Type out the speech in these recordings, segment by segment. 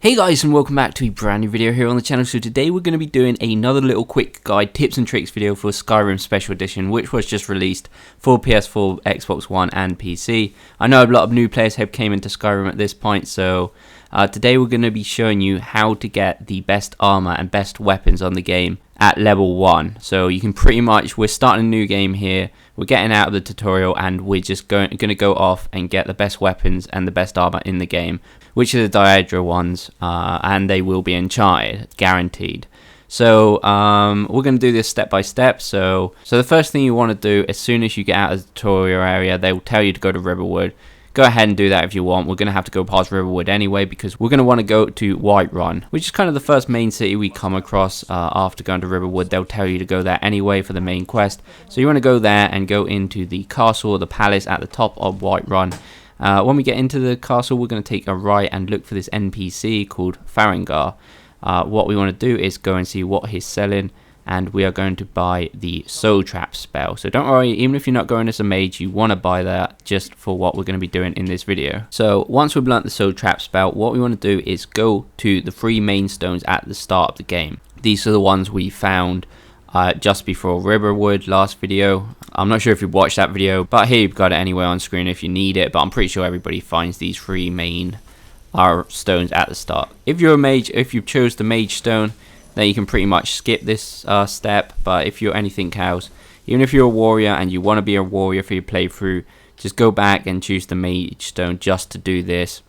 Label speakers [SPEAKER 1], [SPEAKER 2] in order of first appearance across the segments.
[SPEAKER 1] Hey guys, and welcome back to a brand new video here on the channel. So today we're going to be doing another little quick guide, tips and tricks video for Skyrim Special Edition, which was just released for PS4, Xbox One and PC. I know a lot of new players have came into Skyrim at this point, so today we're going to be showing you how to get the best armor and best weapons on the game at level 1. So you can pretty much, we're starting a new game here, we're getting out of the tutorial and we're just going to go off and get the best weapons and the best armor in the game, which are the Daedric ones, and they will be enchanted, guaranteed. So we're going to do this step by step. So the first thing you want to do, as soon as you get out of the tutorial area, they will tell you to go to Riverwood. Go ahead and do that if you want. We're going to have to go past Riverwood anyway, because we're going to want to go to Whiterun, which is kind of the first main city we come across after going to Riverwood. They'll tell you to go there anyway for the main quest. So you want to go there and go into the castle or the palace at the top of Whiterun. When we get into the castle, we're going to take a right and look for this NPC called Farengar. What we want to do is go and see what he's selling, and we are going to buy the Soul Trap spell. So don't worry, even if you're not going as a mage, you want to buy that just for what we're going to be doing in this video. So once we've learnt the Soul Trap spell, what we want to do is go to the 3 main stones at the start of the game. These are the ones we found just before Riverwood last video. I'm not sure if you've watched that video, but here you've got it anyway on screen if you need it, but I'm pretty sure everybody finds these 3 main stones at the start. If you're a mage, if you chose the mage stone, then you can pretty much skip this step, but if you're anything else, even if you're a warrior and you want to be a warrior for your playthrough, just go back and choose the mage stone just to do this.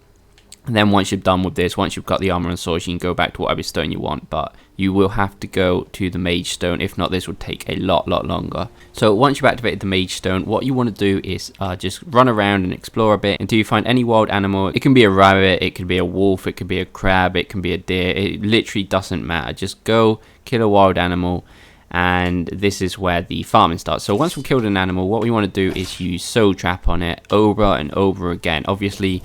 [SPEAKER 1] And then once you're done with this, once you've got the armor and swords, you can go back to whatever stone you want, but you will have to go to the mage stone. If not, this would take a lot longer. So once you've activated the mage stone, what you want to do is just run around and explore a bit until you find any wild animal. It can be a rabbit, it could be a wolf, it could be a crab, it can be a deer. It literally doesn't matter. Just go kill a wild animal, and this is where the farming starts. So once we've killed an animal, what we want to do is use Soul Trap on it over and over again. Obviously,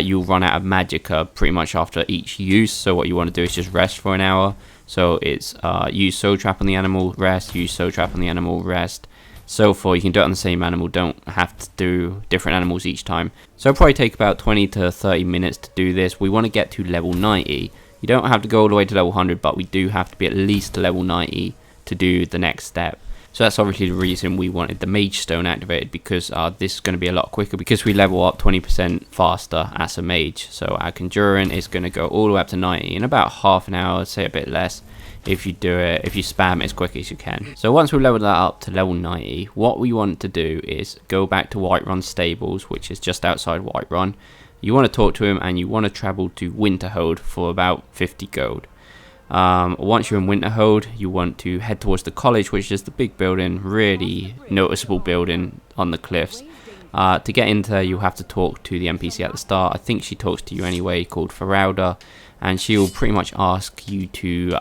[SPEAKER 1] you'll run out of magicka pretty much after each use, so what you want to do is just rest for an hour. So it's use Soul Trap on the animal, rest, use Soul Trap on the animal, rest, so forth. You can do it on the same animal, don't have to do different animals each time. So it'll probably take about 20 to 30 minutes to do this. We want to get to level 90. You don't have to go all the way to level 100, but we do have to be at least to level 90 to do the next step. So that's obviously the reason we wanted the Mage Stone activated, because this is going to be a lot quicker because we level up 20% faster as a mage. So our conjuring is going to go all the way up to 90 in about half an hour, say a bit less, if you do it, if you spam it as quick as you can. So once we've leveled that up to level 90, what we want to do is go back to Whiterun Stables, which is just outside Whiterun. You want to talk to him and you want to travel to Winterhold for about 50 gold. Once you're in Winterhold, you want to head towards the college, which is the big building, really noticeable building on the cliffs. To get into there, you have to talk to the NPC at the start. I think she talks to you anyway, called Faralda, and she will pretty much ask you to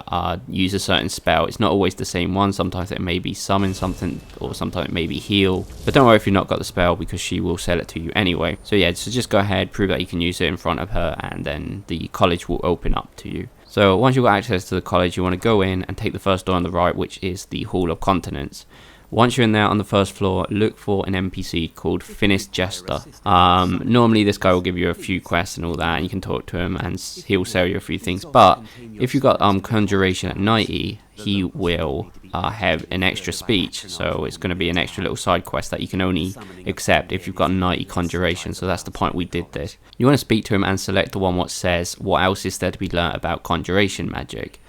[SPEAKER 1] use a certain spell. It's not always the same one. Sometimes it may be summon something, or sometimes it may be heal. But don't worry if you've not got the spell, because she will sell it to you anyway. So yeah, so just go ahead, prove that you can use it in front of her, and then the college will open up to you. So once you've got access to the college, you want to go in and take the first door on the right, which is the Hall of Continents. Once you're in there on the first floor, look for an NPC called Finished Jester. Normally this guy will give you a few quests and all that, and you can talk to him and he'll sell you a few things. But if you've got conjuration at 90, he will have an extra speech, so it's going to be an extra little side quest that you can only accept if you've got 90 conjuration. So that's the point we did this. You want to speak to him and select the one what says what else is there to be learnt about conjuration magic.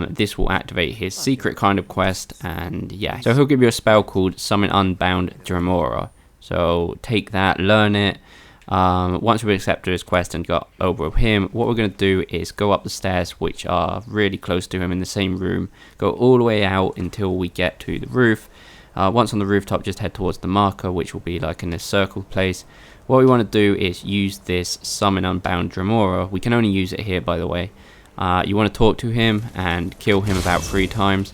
[SPEAKER 1] This will activate his secret kind of quest, and yeah, so he'll give you a spell called Summon Unbound Dremora. So take that, learn it. Once we've accepted his quest and got over with him, what we're going to do is go up the stairs, which are really close to him in the same room, go all the way out until we get to the roof. Once on the rooftop, just head towards the marker, which will be like in this circle place. What we want to do is use this Summon Unbound Dremora. We can only use it here, by the way. You want to talk to him and kill him about 3 times.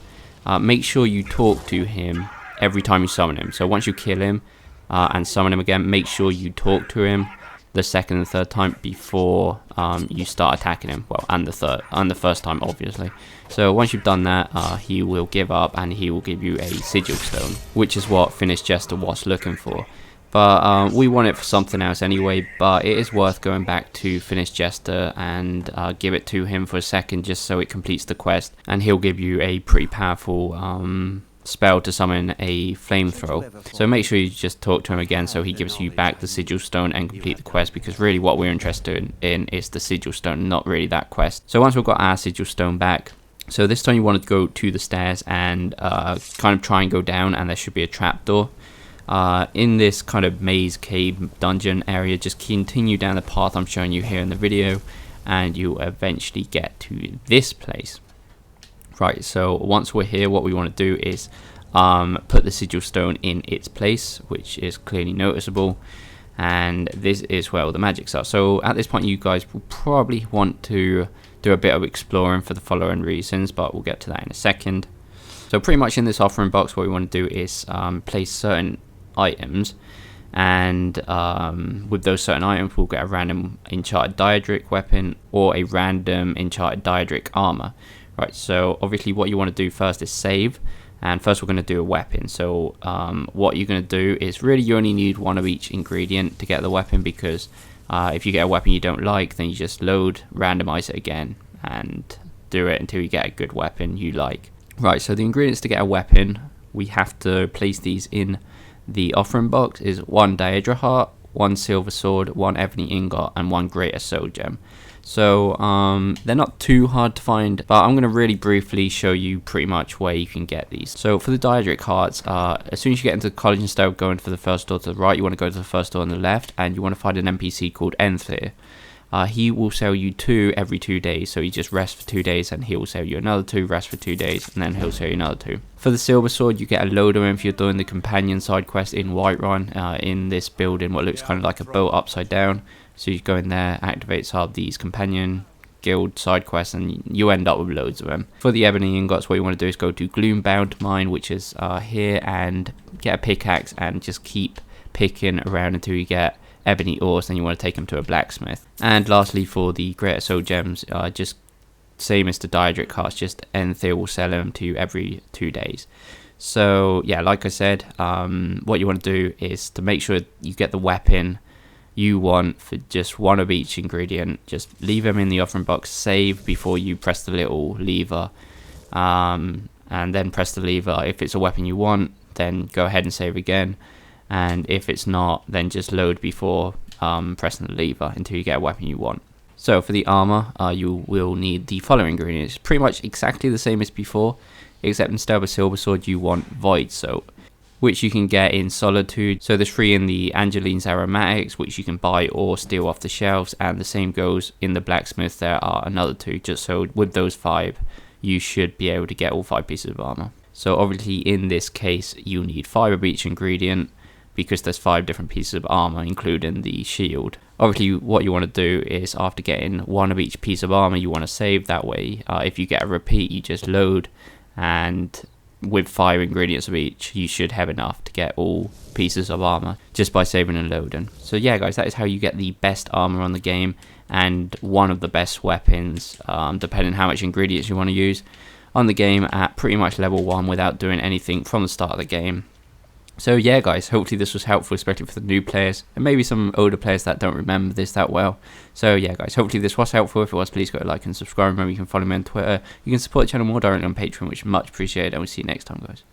[SPEAKER 1] Make sure you talk to him every time you summon him. So once you kill him and summon him again, make sure you talk to him the second and third time before you start attacking him. Well, and the first time, obviously. So once you've done that, he will give up and he will give you a sigil stone, which is what Finished Jester was looking for. But we want it for something else anyway, but it is worth going back to finish Jester and give it to him for a second just so it completes the quest, and he'll give you a pretty powerful spell to summon a flamethrower. So make sure you just talk to him again so he gives you back the sigil stone and complete the quest, because really what we're interested in is the sigil stone, not really that quest. So once we've got our sigil stone back, so this time you want to go to the stairs and kind of try and go down, and there should be a trapdoor. In this kind of maze cave dungeon area, just continue down the path I'm showing you here in the video, and you'll eventually get to this place. Right, so once we're here, what we want to do is put the sigil stone in its place, which is clearly noticeable, and this is where all the magics are. So at this point you guys will probably want to do a bit of exploring for the following reasons, but we'll get to that in a second. So pretty much in this offering box, what we want to do is place certain items, and with those certain items we'll get a random Enchanted Daedric weapon or a random Enchanted Daedric armor. Right, so obviously what you want to do first is save, and first we're going to do a weapon. So what you're going to do is really you only need one of each ingredient to get the weapon, because if you get a weapon you don't like, then you just load, randomize it again, and do it until you get a good weapon you like. Right, so the ingredients to get a weapon, we have to place these in the offering box, is 1 Daedra heart, 1 silver sword, 1 ebony ingot, and 1 greater soul gem. So they're not too hard to find, but I'm going to really briefly show you pretty much where you can get these. So for the Daedric hearts, as soon as you get into the college, instead of going for the first door to the right, you want to go to the first door on the left, and you want to find an NPC called Enchanted. He will sell you 2 every 2 days, so you just rest for 2 days and he will sell you another 2, rest for 2 days, and then he'll sell you another 2. For the silver sword, you get a load of them if you're doing the companion side quest in Whiterun, in this building, what looks kind of like a boat upside down. So you go in there, activate some of these companion guild side quests, and you end up with loads of them. For the ebony ingots, what you want to do is go to Gloombound Mine, which is here, and get a pickaxe and just keep picking around until you get ebony ores. Then you want to take them to a blacksmith. And lastly, for the greater soul gems, just same as the Daedric hearts, just Enthir will sell them to you every 2 days. So yeah, like I said, what you want to do is to make sure you get the weapon you want for just 1 of each ingredient. Just leave them in the offering box, save before you press the little lever, and then press the lever. If it's a weapon you want, then go ahead and save again, and if it's not, then just load before pressing the lever until you get a weapon you want. So for the armor, you will need the following ingredients. Pretty much exactly the same as before, except instead of a silver sword you want void soap, which you can get in Solitude. So there's 3 in the Angeline's Aromatics, which you can buy or steal off the shelves, and the same goes in the blacksmith. There are another 2, just so with those 5 you should be able to get all 5 pieces of armor. So obviously in this case you need 5 of each ingredient, because there's 5 different pieces of armor including the shield. Obviously what you want to do is, after getting 1 of each piece of armor, you want to save. That way if you get a repeat, you just load, and with 5 ingredients of each you should have enough to get all pieces of armor just by saving and loading. So yeah guys, that is how you get the best armor on the game, and one of the best weapons, depending how much ingredients you want to use on the game, at pretty much level 1 without doing anything from the start of the game. So yeah guys, hopefully this was helpful, especially for the new players and maybe some older players that don't remember this that well. So yeah guys, hopefully this was helpful. If it was, please go to like and subscribe. Remember, you can follow me on Twitter. You can support the channel more directly on Patreon, which is much appreciated, and we'll see you next time guys.